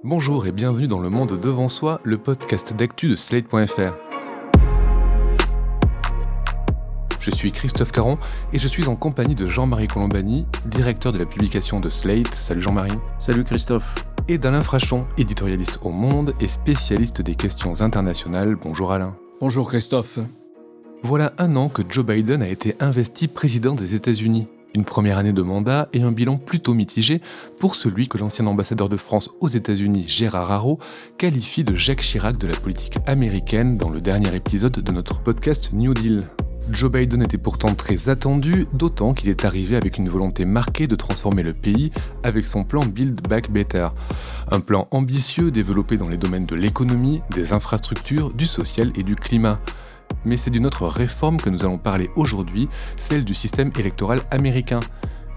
Bonjour et bienvenue dans Le Monde Devant Soi, le podcast d'actu de Slate.fr. Je suis Christophe Caron et je suis en compagnie de Jean-Marie Colombani, directeur de la publication de Slate. Salut Jean-Marie. Salut Christophe. Et d'Alain Frachon, éditorialiste au Monde et spécialiste des questions internationales. Bonjour Alain. Bonjour Christophe. Voilà un an que Joe Biden a été investi président des États-Unis. Une première année de mandat et un bilan plutôt mitigé pour celui que l'ancien ambassadeur de France aux États-Unis, Gérard Araud, qualifie de Jacques Chirac de la politique américaine dans le dernier épisode de notre podcast New Deal. Joe Biden était pourtant très attendu, d'autant qu'il est arrivé avec une volonté marquée de transformer le pays avec son plan Build Back Better. Un plan ambitieux développé dans les domaines de l'économie, des infrastructures, du social et du climat. Mais c'est d'une autre réforme que nous allons parler aujourd'hui, celle du système électoral américain.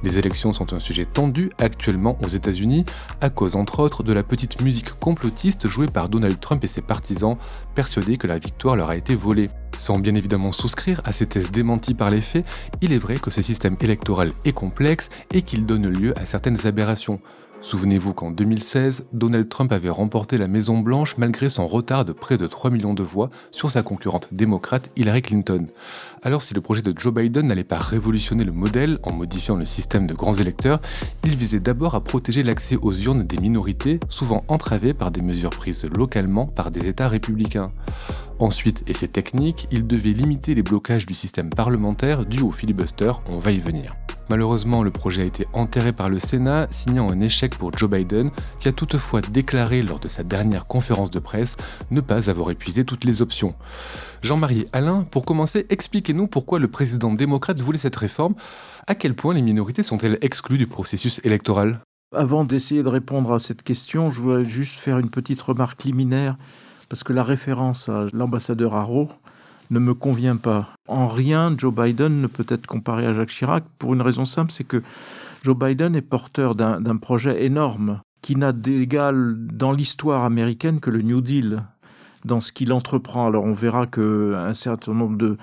Les élections sont un sujet tendu actuellement aux États-Unis, à cause entre autres de la petite musique complotiste jouée par Donald Trump et ses partisans, persuadés que la victoire leur a été volée. Sans bien évidemment souscrire à ces thèses démenties par les faits, il est vrai que ce système électoral est complexe et qu'il donne lieu à certaines aberrations. Souvenez-vous qu'en 2016, Donald Trump avait remporté la Maison-Blanche malgré son retard de près de 3 millions de voix sur sa concurrente démocrate Hillary Clinton. Alors si le projet de Joe Biden n'allait pas révolutionner le modèle en modifiant le système de grands électeurs, il visait d'abord à protéger l'accès aux urnes des minorités, souvent entravées par des mesures prises localement par des États républicains. Ensuite, et c'est technique, il devait limiter les blocages du système parlementaire dû au filibuster, on va y venir. Malheureusement, le projet a été enterré par le Sénat, signant un échec pour Joe Biden, qui a toutefois déclaré lors de sa dernière conférence de presse ne pas avoir épuisé toutes les options. Jean-Marie, Alain, pour commencer, expliquez-nous pourquoi le président démocrate voulait cette réforme. À quel point les minorités sont-elles exclues du processus électoral ? Avant d'essayer de répondre à cette question, je voudrais juste faire une petite remarque liminaire, parce que la référence à l'ambassadeur Araud ne me convient pas. En rien, Joe Biden ne peut être comparé à Jacques Chirac, pour une raison simple, c'est que Joe Biden est porteur d'un projet énorme, qui n'a d'égal dans l'histoire américaine que le New Deal, dans ce qu'il entreprend. Alors on verra qu'un certain nombre de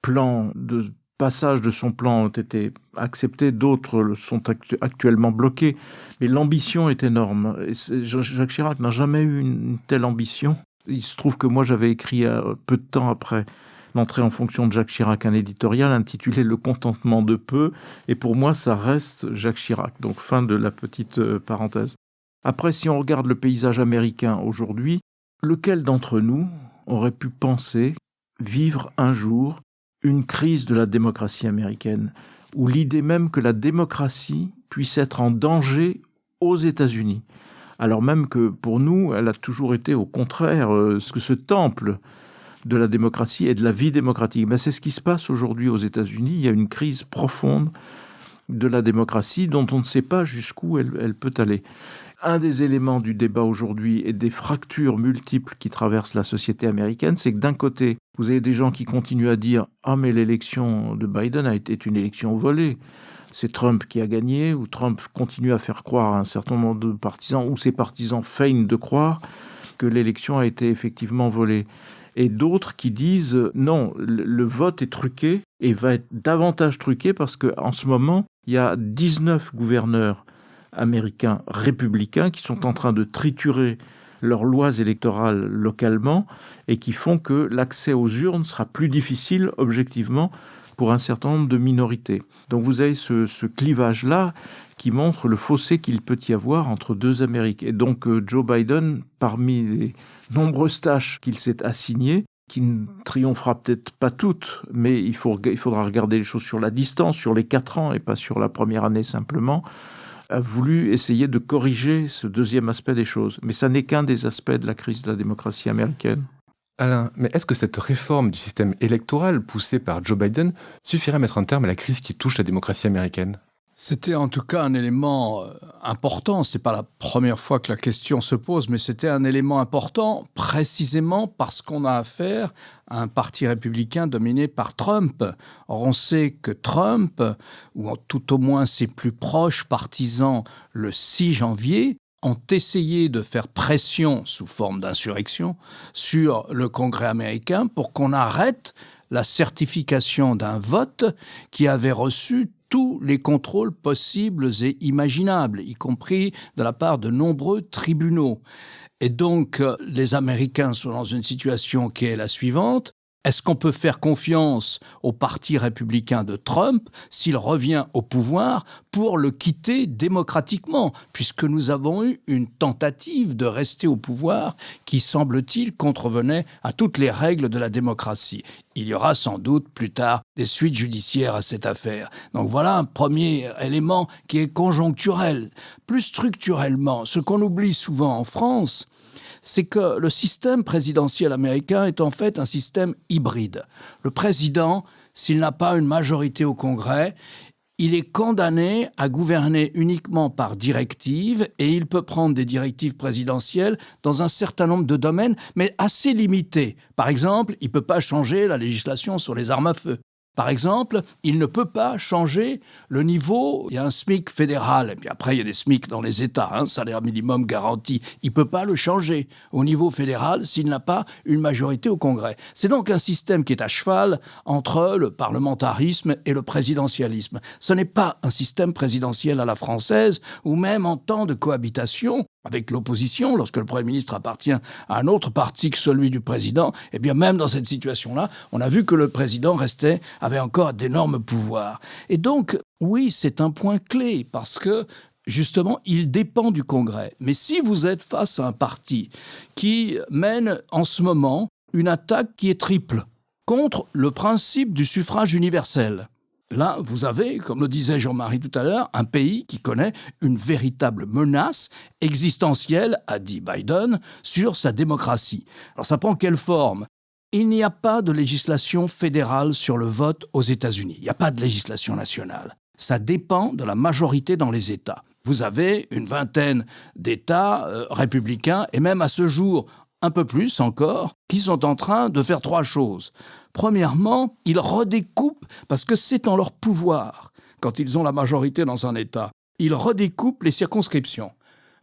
plans, de passages de son plan ont été acceptés, d'autres sont actuellement bloqués, mais l'ambition est énorme. Et Jacques Chirac n'a jamais eu une telle ambition. Il se trouve que moi j'avais écrit peu de temps après l'entrée en fonction de Jacques Chirac un éditorial intitulé « Le contentement de peu », et pour moi ça reste Jacques Chirac. Donc fin de la petite parenthèse. Après, si on regarde le paysage américain aujourd'hui, lequel d'entre nous aurait pu penser vivre un jour une crise de la démocratie américaine, ou l'idée même que la démocratie puisse être en danger aux États-Unis, alors même que pour nous, elle a toujours été au contraire ce temple de la démocratie et de la vie démocratique. Ben, c'est ce qui se passe aujourd'hui aux États-Unis. Il y a une crise profonde de la démocratie dont on ne sait pas jusqu'où elle peut aller. Un des éléments du débat aujourd'hui et des fractures multiples qui traversent la société américaine, c'est que d'un côté, vous avez des gens qui continuent à dire « Ah mais l'élection de Biden a été une élection volée ». C'est Trump qui a gagné, ou Trump continue à faire croire à un certain nombre de partisans, ou ses partisans feignent de croire que l'élection a été effectivement volée. Et d'autres qui disent non, le vote est truqué et va être davantage truqué parce qu'en ce moment, il y a 19 gouverneurs américains républicains qui sont en train de triturer leurs lois électorales localement et qui font que l'accès aux urnes sera plus difficile objectivement pour un certain nombre de minorités. Donc vous avez ce clivage-là qui montre le fossé qu'il peut y avoir entre deux Amériques. Et donc Joe Biden, parmi les nombreuses tâches qu'il s'est assignées, qui ne triomphera peut-être pas toutes, mais il faudra regarder les choses sur la distance, sur les 4 ans et pas sur la première année simplement, a voulu essayer de corriger ce deuxième aspect des choses. Mais ça n'est qu'un des aspects de la crise de la démocratie américaine. Alain, mais est-ce que cette réforme du système électoral poussée par Joe Biden suffirait à mettre un terme à la crise qui touche la démocratie américaine ? C'était en tout cas un élément important. C'est pas la première fois que la question se pose, mais c'était un élément important précisément parce qu'on a affaire à un parti républicain dominé par Trump. Or, on sait que Trump, ou tout au moins ses plus proches partisans, le 6 janvier, ont essayé de faire pression sous forme d'insurrection sur le Congrès américain pour qu'on arrête la certification d'un vote qui avait reçu tous les contrôles possibles et imaginables, y compris de la part de nombreux tribunaux. Et donc, les Américains sont dans une situation qui est la suivante. Est-ce qu'on peut faire confiance au parti républicain de Trump s'il revient au pouvoir pour le quitter démocratiquement, puisque nous avons eu une tentative de rester au pouvoir qui, semble-t-il, contrevenait à toutes les règles de la démocratie. Il y aura sans doute plus tard des suites judiciaires à cette affaire. Donc voilà un premier élément qui est conjoncturel. Plus structurellement, ce qu'on oublie souvent en France, c'est que le système présidentiel américain est en fait un système hybride. Le président, s'il n'a pas une majorité au Congrès, il est condamné à gouverner uniquement par directive et il peut prendre des directives présidentielles dans un certain nombre de domaines, mais assez limités. Par exemple, il ne peut pas changer la législation sur les armes à feu. Par exemple, il ne peut pas changer le niveau. Il y a un SMIC fédéral, et puis après il y a des SMIC dans les États, salaire minimum garanti. Il ne peut pas le changer au niveau fédéral s'il n'a pas une majorité au Congrès. C'est donc un système qui est à cheval entre le parlementarisme et le présidentialisme. Ce n'est pas un système présidentiel à la française, ou même en temps de cohabitation avec l'opposition, lorsque le Premier ministre appartient à un autre parti que celui du président, eh bien même dans cette situation-là, on a vu que le président avait encore d'énormes pouvoirs. Et donc, oui, c'est un point clé, parce que justement, il dépend du Congrès. Mais si vous êtes face à un parti qui mène en ce moment une attaque qui est triple contre le principe du suffrage universel, là, vous avez, comme le disait Jean-Marie tout à l'heure, un pays qui connaît une véritable menace existentielle, a dit Biden, sur sa démocratie. Alors ça prend quelle forme ? Il n'y a pas de législation fédérale sur le vote aux États-Unis. Il n'y a pas de législation nationale. Ça dépend de la majorité dans les États. Vous avez une vingtaine d'États républicains, et même à ce jour, un peu plus encore, qui sont en train de faire trois choses. Premièrement, ils redécoupent, parce que c'est en leur pouvoir, quand ils ont la majorité dans un État, ils redécoupent les circonscriptions.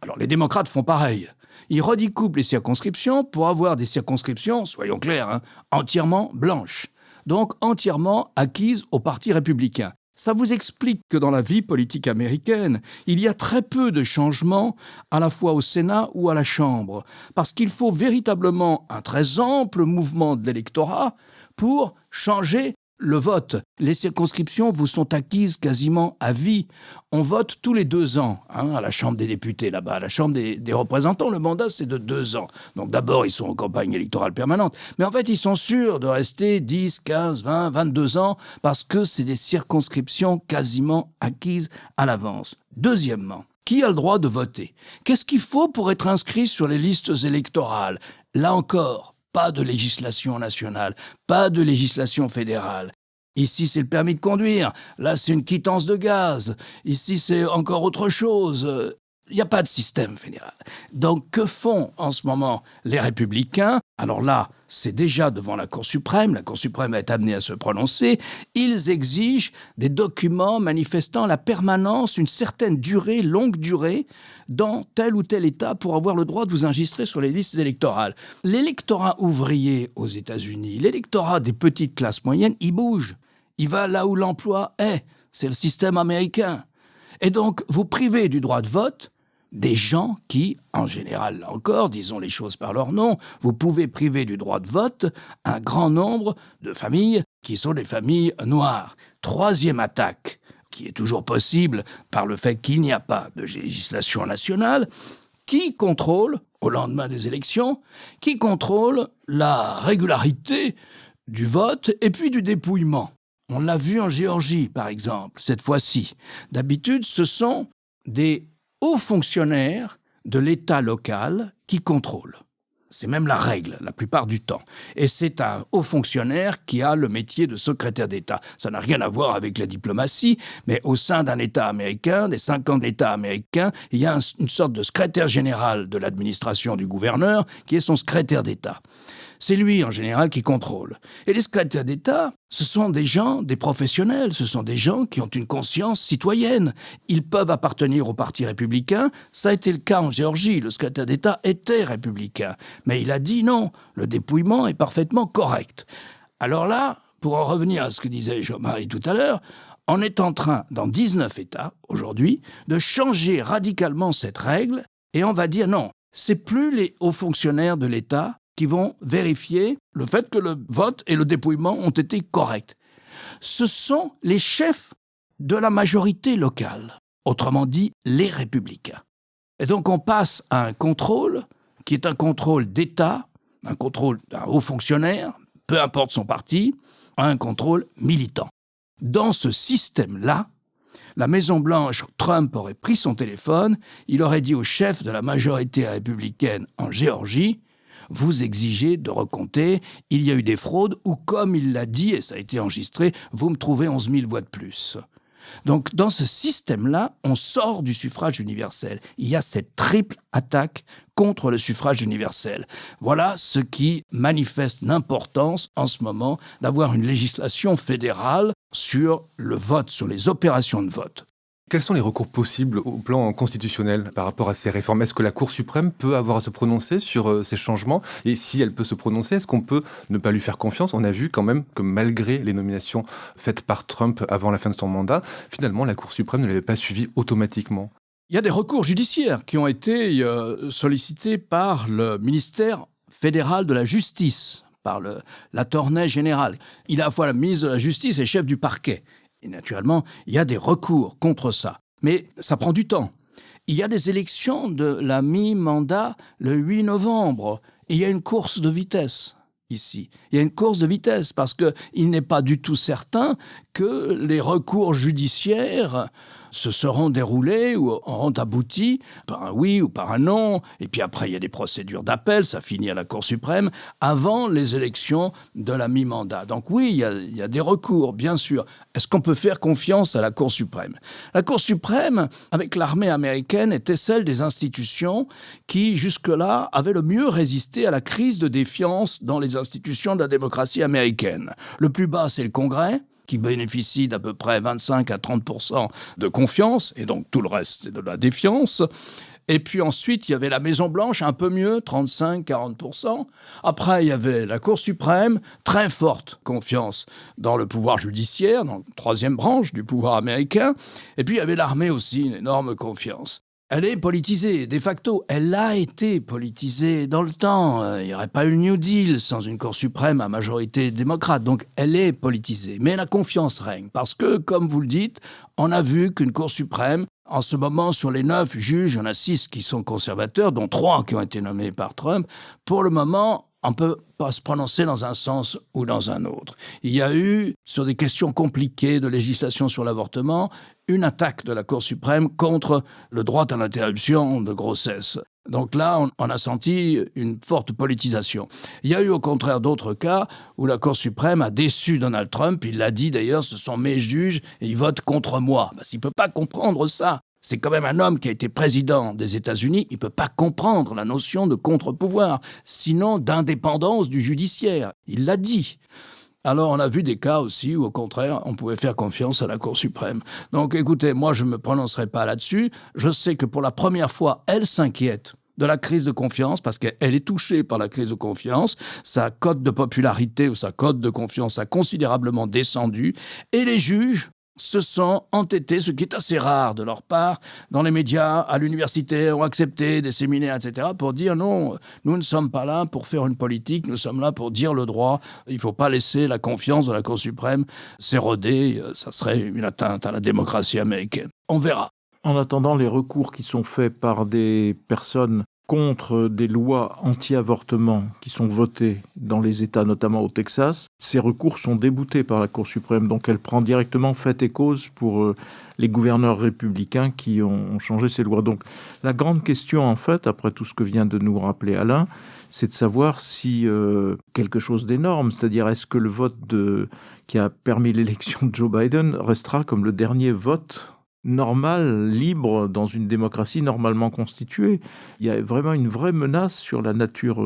Alors les démocrates font pareil. Ils redécoupent les circonscriptions pour avoir des circonscriptions, soyons clairs, entièrement blanches, donc entièrement acquises au Parti républicain. Ça vous explique que dans la vie politique américaine, il y a très peu de changements à la fois au Sénat ou à la Chambre, parce qu'il faut véritablement un très ample mouvement de l'électorat pour changer le vote. Les circonscriptions vous sont acquises quasiment à vie. On vote tous les 2 ans, à la Chambre des députés, là-bas, à la Chambre des représentants. Le mandat, c'est de 2 ans. Donc d'abord, ils sont en campagne électorale permanente. Mais en fait, ils sont sûrs de rester 10, 15, 20, 22 ans parce que c'est des circonscriptions quasiment acquises à l'avance. Deuxièmement, qui a le droit de voter ? Qu'est-ce qu'il faut pour être inscrit sur les listes électorales ? Là encore, pas de législation nationale, pas de législation fédérale. Ici, c'est le permis de conduire. Là, c'est une quittance de gaz. Ici, c'est encore autre chose. Il n'y a pas de système fédéral. Donc, que font en ce moment les Républicains ? Alors là, c'est déjà devant la Cour suprême. La Cour suprême est amenée à se prononcer. Ils exigent des documents manifestant la permanence, une certaine durée, longue durée, dans tel ou tel État pour avoir le droit de vous enregistrer sur les listes électorales. L'électorat ouvrier aux États-Unis, l'électorat des petites classes moyennes, il bouge. Il va là où l'emploi est. C'est le système américain. Et donc, vous privez du droit de vote des gens qui, en général, là encore, disons les choses par leur nom, vous pouvez priver du droit de vote un grand nombre de familles qui sont des familles noires. Troisième attaque, qui est toujours possible par le fait qu'il n'y a pas de législation nationale, qui contrôle, au lendemain des élections, qui contrôle la régularité du vote et puis du dépouillement. On l'a vu en Géorgie, par exemple, cette fois-ci. D'habitude, ce sont des hauts fonctionnaires de l'État local qui contrôlent. C'est même la règle, la plupart du temps. Et c'est un haut fonctionnaire qui a le métier de secrétaire d'État. Ça n'a rien à voir avec la diplomatie, mais au sein d'un État américain, des 50 États américains, il y a une sorte de secrétaire général de l'administration du gouverneur qui est son secrétaire d'État. C'est lui, en général, qui contrôle. Et les secrétaires d'État, ce sont des gens, des professionnels, ce sont des gens qui ont une conscience citoyenne. Ils peuvent appartenir au Parti républicain. Ça a été le cas en Géorgie. Le secrétaire d'État était républicain. Mais il a dit non, le dépouillement est parfaitement correct. Alors là, pour en revenir à ce que disait Jean-Marie tout à l'heure, on est en train, dans 19 États aujourd'hui, de changer radicalement cette règle et on va dire non, c'est plus les hauts fonctionnaires de l'État qui vont vérifier le fait que le vote et le dépouillement ont été corrects. Ce sont les chefs de la majorité locale, autrement dit les républicains. Et donc on passe à un contrôle qui est un contrôle d'État, un contrôle d'un haut fonctionnaire, peu importe son parti, à un contrôle militant. Dans ce système-là, la Maison-Blanche, Trump aurait pris son téléphone, il aurait dit au chef de la majorité républicaine en Géorgie « Vous exigez de recompter, il y a eu des fraudes, ou comme il l'a dit, et ça a été enregistré, vous me trouvez 11 000 voix de plus ». Donc, dans ce système-là, on sort du suffrage universel. Il y a cette triple attaque contre le suffrage universel. Voilà ce qui manifeste l'importance, en ce moment, d'avoir une législation fédérale sur le vote, sur les opérations de vote. Quels sont les recours possibles au plan constitutionnel par rapport à ces réformes? Est-ce que la Cour suprême peut avoir à se prononcer sur ces changements? Et si elle peut se prononcer, est-ce qu'on peut ne pas lui faire confiance? On a vu quand même que malgré les nominations faites par Trump avant la fin de son mandat, finalement la Cour suprême ne l'avait pas suivi automatiquement. Il y a des recours judiciaires qui ont été sollicités par le ministère fédéral de la Justice, par l'attorney général. Il est à la fois le ministre de la Justice et chef du parquet. Et naturellement, il y a des recours contre ça. Mais ça prend du temps. Il y a des élections de la mi-mandat le 8 novembre. Et il y a une course de vitesse ici. Il y a une course de vitesse parce qu'il n'est pas du tout certain que les recours judiciaires se seront déroulés ou auront abouti par un oui ou par un non. Et puis après, il y a des procédures d'appel, ça finit à la Cour suprême, avant les élections de la mi-mandat. Donc oui, il y a des recours, bien sûr. Est-ce qu'on peut faire confiance à la Cour suprême? La Cour suprême, avec l'armée américaine, était celle des institutions qui, jusque-là, avaient le mieux résisté à la crise de défiance dans les institutions de la démocratie américaine. Le plus bas, c'est le Congrès, qui bénéficie d'à peu près 25 à 30% de confiance, et donc tout le reste, c'est de la défiance. Et puis ensuite, il y avait la Maison-Blanche, un peu mieux, 35-40%. Après, il y avait la Cour suprême, très forte confiance dans le pouvoir judiciaire, dans la troisième branche du pouvoir américain. Et puis, il y avait l'armée aussi, une énorme confiance. Elle est politisée, de facto. Elle a été politisée dans le temps. Il n'y aurait pas eu le New Deal sans une Cour suprême à majorité démocrate. Donc, elle est politisée. Mais la confiance règne. Parce que, comme vous le dites, on a vu qu'une Cour suprême, en ce moment, sur les 9 juges, il y en a 6 qui sont conservateurs, dont 3 qui ont été nommés par Trump. Pour le moment, on ne peut pas se prononcer dans un sens ou dans un autre. Il y a eu, sur des questions compliquées de législation sur l'avortement, une attaque de la Cour suprême contre le droit à l'interruption de grossesse. Donc là, on a senti une forte politisation. Il y a eu au contraire d'autres cas où la Cour suprême a déçu Donald Trump. Il l'a dit d'ailleurs, ce sont mes juges et ils votent contre moi. Parce qu'il ne peut pas comprendre ça. C'est quand même un homme qui a été président des États-Unis. Il ne peut pas comprendre la notion de contre-pouvoir, sinon d'indépendance du judiciaire. Il l'a dit. Alors, on a vu des cas aussi où, au contraire, on pouvait faire confiance à la Cour suprême. Donc, écoutez, moi, je ne me prononcerai pas là-dessus. Je sais que pour la première fois, elle s'inquiète de la crise de confiance, parce qu'elle est touchée par la crise de confiance. Sa cote de popularité ou sa cote de confiance a considérablement descendu. Et les juges se sont entêtés, ce qui est assez rare de leur part, dans les médias, à l'université, ont accepté des séminaires, etc., pour dire non, nous ne sommes pas là pour faire une politique, nous sommes là pour dire le droit. Il ne faut pas laisser la confiance de la Cour suprême s'éroder, ça serait une atteinte à la démocratie américaine. On verra. En attendant, les recours qui sont faits par des personnes contre des lois anti-avortement qui sont votées dans les États, notamment au Texas, ces recours sont déboutés par la Cour suprême. Donc elle prend directement fait et cause pour les gouverneurs républicains qui ont changé ces lois. Donc la grande question, en fait, après tout ce que vient de nous rappeler Alain, c'est de savoir si quelque chose d'énorme, c'est-à-dire est-ce que le vote qui a permis l'élection de Joe Biden restera comme le dernier vote normal, libre, dans une démocratie normalement constituée. Il y a vraiment une vraie menace sur la nature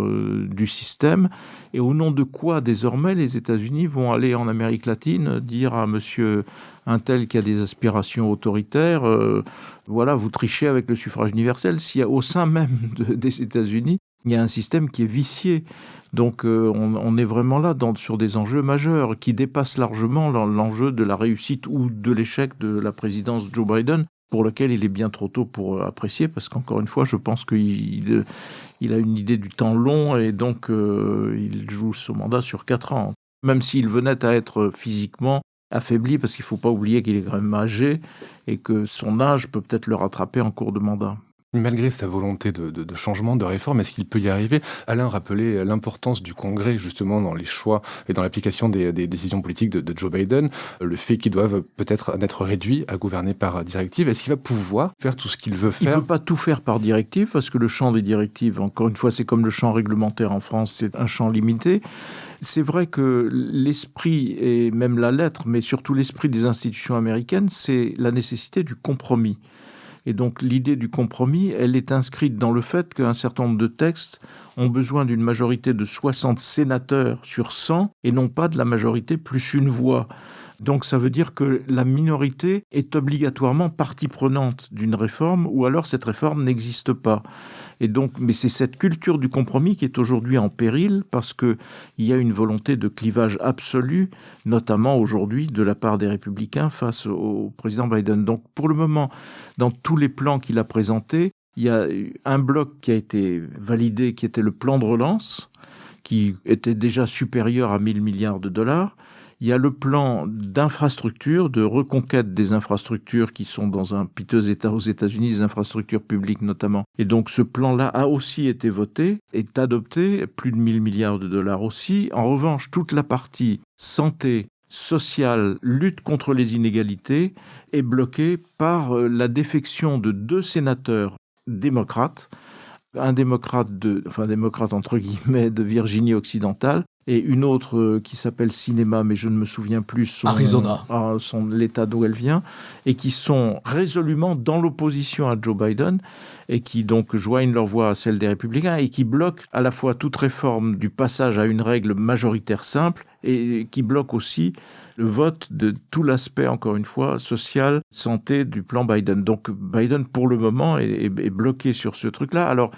du système. Et au nom de quoi, désormais, les États-Unis vont aller en Amérique latine dire à monsieur un tel qui a des aspirations autoritaires, voilà, vous trichez avec le suffrage universel. S'il y a au sein même des États-Unis Il y a un système qui est vicié. Donc on est vraiment là sur des enjeux majeurs qui dépassent largement l'enjeu de la réussite ou de l'échec de la présidence Joe Biden, pour lequel il est bien trop tôt pour apprécier, parce qu'encore une fois, je pense qu'il a une idée du temps long et donc il joue son mandat sur 4 ans. Même s'il venait à être physiquement affaibli, parce qu'il ne faut pas oublier qu'il est quand même âgé et que son âge peut peut-être le rattraper en cours de mandat. Malgré sa volonté de changement, de réforme, est-ce qu'il peut y arriver? Alain rappelait l'importance du Congrès, justement, dans les choix et dans l'application des décisions politiques de Joe Biden, le fait qu'ils doivent peut-être en être réduits à gouverner par directive. Est-ce qu'il va pouvoir faire tout ce qu'il veut faire? Il ne peut pas tout faire par directive, parce que le champ des directives, encore une fois, c'est comme le champ réglementaire en France, c'est un champ limité. C'est vrai que l'esprit, et même la lettre, mais surtout l'esprit des institutions américaines, c'est la nécessité du compromis. Et donc l'idée du compromis, elle est inscrite dans le fait qu'un certain nombre de textes ont besoin d'une majorité de 60 sénateurs sur 100 et non pas de la majorité plus une voix. Donc ça veut dire que la minorité est obligatoirement partie prenante d'une réforme, ou alors cette réforme n'existe pas. Et donc, mais c'est cette culture du compromis qui est aujourd'hui en péril, parce qu'il y a une volonté de clivage absolu, notamment aujourd'hui de la part des républicains face au président Biden. Donc pour le moment, dans tous les plans qu'il a présentés, il y a un bloc qui a été validé, qui était le plan de relance, qui était déjà supérieur à 1 000 milliards de dollars. Il y a le plan d'infrastructure, de reconquête des infrastructures qui sont dans un piteux état aux États-Unis, des infrastructures publiques notamment. Et donc ce plan-là a aussi été voté, est adopté, plus de 1 000 milliards de dollars aussi. En revanche, toute la partie santé, sociale, lutte contre les inégalités est bloquée par la défection de 2 sénateurs démocrates, un démocrate entre guillemets de Virginie occidentale, et une autre qui s'appelle Sinema, mais je ne me souviens plus Arizona. L'état d'où elle vient, et qui sont résolument dans l'opposition à Joe Biden, et qui donc joignent leur voix à celle des républicains, et qui bloquent à la fois toute réforme du passage à une règle majoritaire simple, et qui bloquent aussi le vote de tout l'aspect, encore une fois, social, santé du plan Biden. Donc Biden, pour le moment, est bloqué sur ce truc-là. Alors,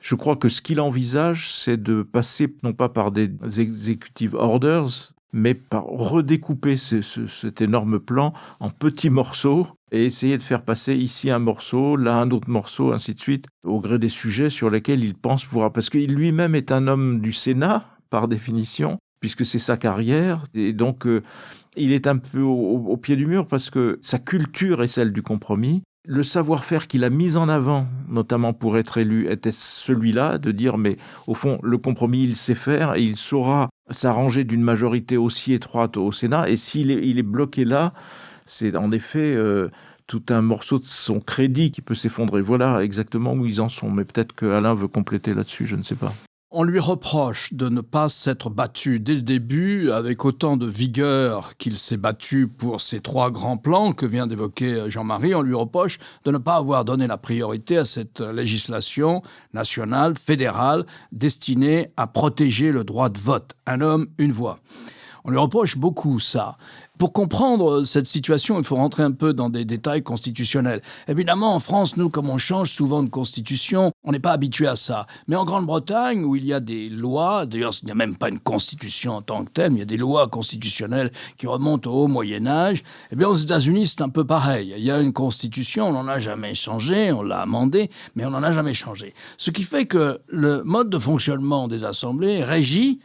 je crois que ce qu'il envisage, c'est de passer, non pas par des executive orders, mais par redécouper cet énorme plan en petits morceaux et essayer de faire passer ici un morceau, là un autre morceau, ainsi de suite, au gré des sujets sur lesquels il pense pouvoir. Parce qu'il lui-même est un homme du Sénat, par définition, puisque c'est sa carrière, et donc il est un peu au pied du mur parce que sa culture est celle du compromis. Le savoir-faire qu'il a mis en avant, notamment pour être élu, était celui-là, de dire, mais au fond, le compromis, il sait faire et il saura s'arranger d'une majorité aussi étroite au Sénat. Et s'il est bloqué là, c'est en effet tout un morceau de son crédit qui peut s'effondrer. Voilà exactement où ils en sont. Mais peut-être qu'Alain veut compléter là-dessus, je ne sais pas. On lui reproche de ne pas s'être battu dès le début avec autant de vigueur qu'il s'est battu pour ces 3 grands plans que vient d'évoquer Jean-Marie. On lui reproche de ne pas avoir donné la priorité à cette législation nationale, fédérale, destinée à protéger le droit de vote. Un homme, une voix. On lui reproche beaucoup ça. Pour comprendre cette situation, il faut rentrer un peu dans des détails constitutionnels. Évidemment, en France, nous, comme on change souvent de constitution, on n'est pas habitué à ça. Mais en Grande-Bretagne, où il y a des lois, d'ailleurs, il n'y a même pas une constitution en tant que telle, mais il y a des lois constitutionnelles qui remontent au haut Moyen-Âge, eh bien, aux États-Unis, c'est un peu pareil. Il y a une constitution, on n'en a jamais changé, on l'a amendée, mais on n'en a jamais changé. Ce qui fait que le mode de fonctionnement des assemblées est régi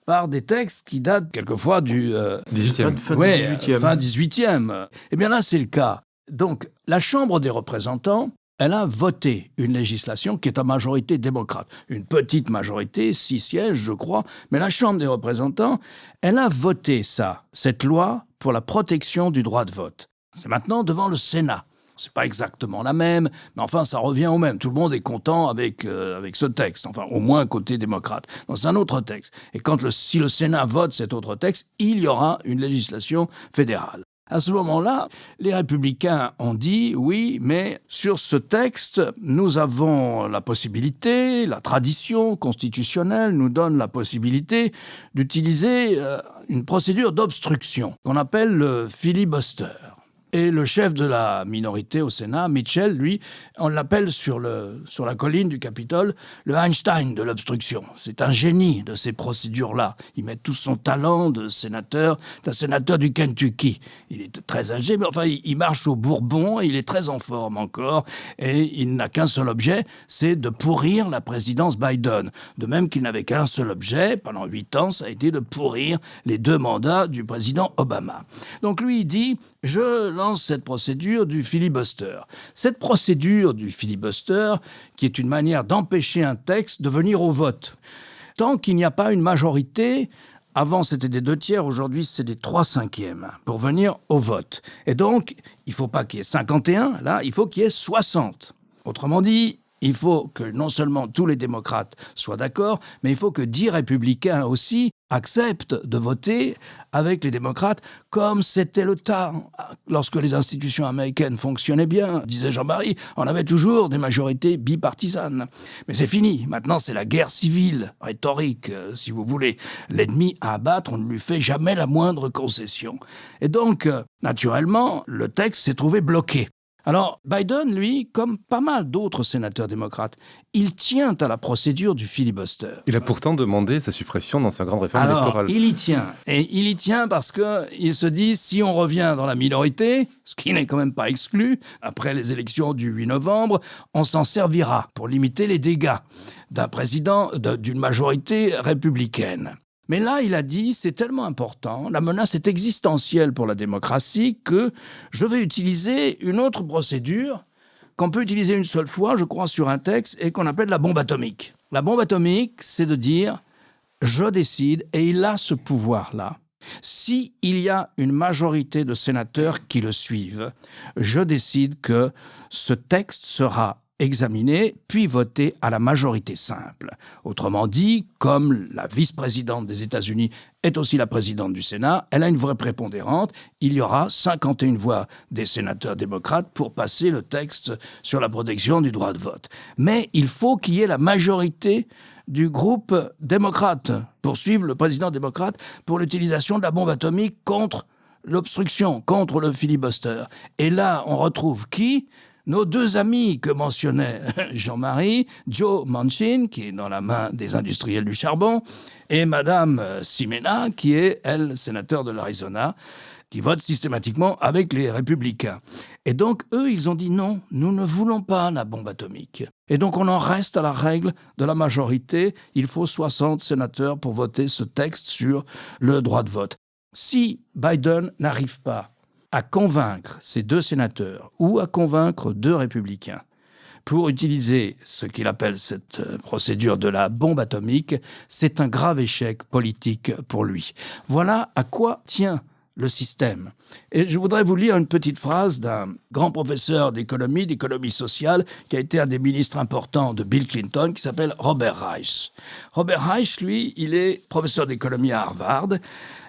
par des textes qui datent quelquefois du 18e. Fin 18e. Eh bien là, c'est le cas. Donc, la Chambre des représentants, elle a voté une législation qui est à majorité démocrate. Une petite majorité, 6 sièges, je crois. Mais la Chambre des représentants, elle a voté cette loi pour la protection du droit de vote. C'est maintenant devant le Sénat. C'est pas exactement la même, mais enfin, ça revient au même. Tout le monde est content avec ce texte, enfin, au moins côté démocrate. Donc, c'est un autre texte. Et si le Sénat vote cet autre texte, il y aura une législation fédérale. À ce moment-là, les républicains ont dit, oui, mais sur ce texte, nous avons la possibilité, la tradition constitutionnelle nous donne la possibilité d'utiliser une procédure d'obstruction qu'on appelle le filibuster. Et le chef de la minorité au Sénat, Mitchell, lui, on l'appelle sur la colline du Capitole le Einstein de l'obstruction. C'est un génie de ces procédures-là. Il met tout son talent de sénateur. C'est un sénateur du Kentucky. Il est très âgé, mais enfin, il marche au Bourbon, et il est très en forme encore. Et il n'a qu'un seul objet, c'est de pourrir la présidence Biden. De même qu'il n'avait qu'un seul objet, pendant 8 ans, ça a été de pourrir les 2 mandats du président Obama. Donc lui, il dit, je lance cette procédure du filibuster. Cette procédure du filibuster, qui est une manière d'empêcher un texte de venir au vote. Tant qu'il n'y a pas une majorité, avant c'était des 2/3, aujourd'hui c'est des 3/5 pour venir au vote. Et donc, il ne faut pas qu'il y ait 51, là, il faut qu'il y ait 60. Autrement dit, il faut que non seulement tous les démocrates soient d'accord, mais il faut que 10 républicains aussi acceptent de voter avec les démocrates, comme c'était le cas lorsque les institutions américaines fonctionnaient bien, disait Jean-Marie. On avait toujours des majorités bipartisanes. Mais c'est fini. Maintenant, c'est la guerre civile, rhétorique, si vous voulez. L'ennemi à abattre, on ne lui fait jamais la moindre concession. Et donc, naturellement, le texte s'est trouvé bloqué. Alors, Biden, lui, comme pas mal d'autres sénateurs démocrates, il tient à la procédure du filibuster. Il a pourtant demandé sa suppression dans sa grande réforme électorale. Il y tient. Et il y tient parce qu'il se dit, si on revient dans la minorité, ce qui n'est quand même pas exclu, après les élections du 8 novembre, on s'en servira pour limiter les dégâts d'un président, d'une majorité républicaine. Mais là, il a dit, c'est tellement important, la menace est existentielle pour la démocratie que je vais utiliser une autre procédure qu'on peut utiliser une seule fois, je crois, sur un texte et qu'on appelle la bombe atomique. La bombe atomique, c'est de dire, je décide, et il a ce pouvoir-là. S'il y a une majorité de sénateurs qui le suivent, je décide que ce texte sera examiné, puis voté à la majorité simple. Autrement dit, comme la vice-présidente des États-Unis est aussi la présidente du Sénat, elle a une voix prépondérante, il y aura 51 voix des sénateurs démocrates pour passer le texte sur la protection du droit de vote. Mais il faut qu'il y ait la majorité du groupe démocrate pour suivre le président démocrate pour l'utilisation de la bombe atomique contre l'obstruction, contre le filibuster. Et là, on retrouve qui ? Nos 2 amis que mentionnait Jean-Marie, Joe Manchin, qui est dans la main des industriels du charbon, et Madame Ximena, qui est, elle, sénateur de l'Arizona, qui vote systématiquement avec les républicains. Et donc, eux, ils ont dit non, nous ne voulons pas la bombe atomique. Et donc, on en reste à la règle de la majorité. Il faut 60 sénateurs pour voter ce texte sur le droit de vote. Si Biden n'arrive pas à convaincre ces 2 sénateurs ou à convaincre 2 républicains pour utiliser ce qu'il appelle cette procédure de la bombe atomique, c'est un grave échec politique pour lui. Voilà à quoi tient le système. Et je voudrais vous lire une petite phrase d'un grand professeur d'économie sociale, qui a été un des ministres importants de Bill Clinton, qui s'appelle Robert Reich. Robert Reich, lui, il est professeur d'économie à Harvard,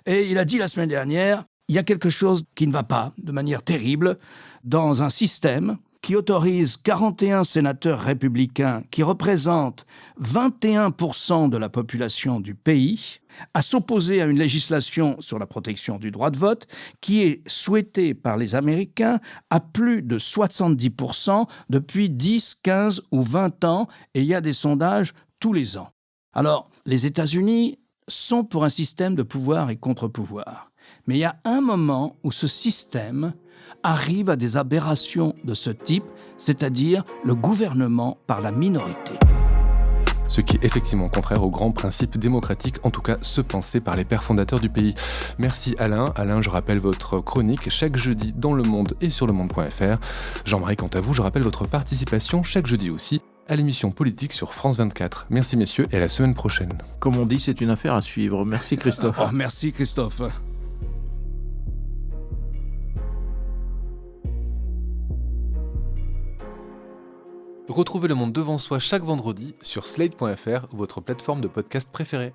et il a dit la semaine dernière, il y a quelque chose qui ne va pas, de manière terrible, dans un système qui autorise 41 sénateurs républicains qui représentent 21% de la population du pays à s'opposer à une législation sur la protection du droit de vote qui est souhaitée par les Américains à plus de 70% depuis 10, 15 ou 20 ans, et il y a des sondages tous les ans. Alors, les États-Unis sont pour un système de pouvoir et contre-pouvoir. Mais il y a un moment où ce système arrive à des aberrations de ce type, c'est-à-dire le gouvernement par la minorité. Ce qui est effectivement contraire aux grands principes démocratiques, en tout cas ceux pensés par les pères fondateurs du pays. Merci Alain. Alain, je rappelle votre chronique chaque jeudi dans Le Monde et sur lemonde.fr. Jean-Marie, quant à vous, je rappelle votre participation chaque jeudi aussi à l'émission politique sur France 24. Merci messieurs et à la semaine prochaine. Comme on dit, c'est une affaire à suivre. Merci Christophe. Merci Christophe. Retrouvez Le Monde devant soi chaque vendredi sur slate.fr ou votre plateforme de podcast préférée.